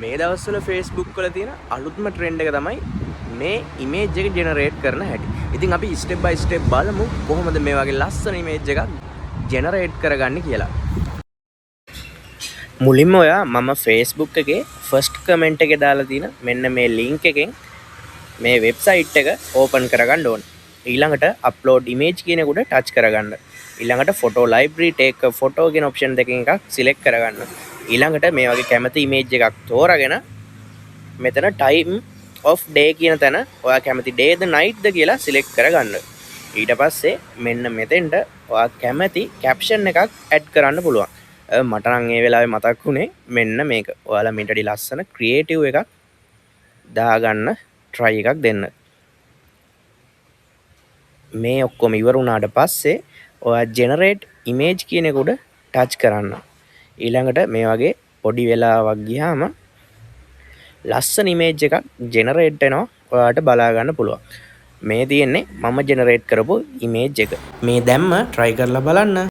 මේ දවස්වල Facebook වල තියෙන අලුත්ම ට්‍රෙන්ඩ් එක තමයි මේ ඉමේජ් එක ජෙනරේට් කරන හැටි. ඉතින් අපි ස්ටෙප් බයි ස්ටෙප් බලමු කොහොමද මේ වගේ ලස්සන ඉමේජ් එකක් ජෙනරේට් කරගන්නේ කියලා. මුලින්ම ඔයා මම Facebook එකේ ෆස්ට් කමෙන්ට් එකේ දාලා තියෙන මෙන්න මේ ලින්ක් එකෙන් මේ වෙබ්සයිට් එක ඕපන් කරගන්න ඕන. ඊළඟට අප්ලෝඩ් ඉමේජ් කියන එකට ටච් කරගන්න. ඊළඟට ෆොටෝ ලයිබ්‍රරි ටේක් ෆොටෝ කියන ඔප්ෂන් දෙකෙන් එකක් සිලෙක්ට් කරගන්න. ඊළඟට මේ වගේ කැමති ඉමේජ් එකක් තෝරාගෙන මෙතන time of day කියන තැන ඔයා කැමති day ද night ද කියලා සිලෙක්ට් කරගන්න. ඊට පස්සේ මෙන්න මෙතෙන්ට ඔයා කැමති caption එකක් add කරන්න පුළුවන්. මට නම් ඒ වෙලාවේ මතක් වුණේ මෙන්න මේක. ඔයාලා මෙතනදී ලස්සන creative එකක් දාගන්න try එකක් දෙන්න. මේ ඔක්කොම ඉවර වුණාට පස්සේ ඔයා generate image කියන එකට touch කරන්න. ඊළඟට මේ වගේ පොඩි වෙලාවක් ගියාම ලස්සන ඉමේජ් එකක් ජෙනරේට් වෙනවා ඔයාලට බලා ගන්න පුළුවන්. මේ තියෙන්නේ මම ජෙනරේට් කරපු ඉමේජ් එක. මේ දැම්ම try කරලා බලන්න.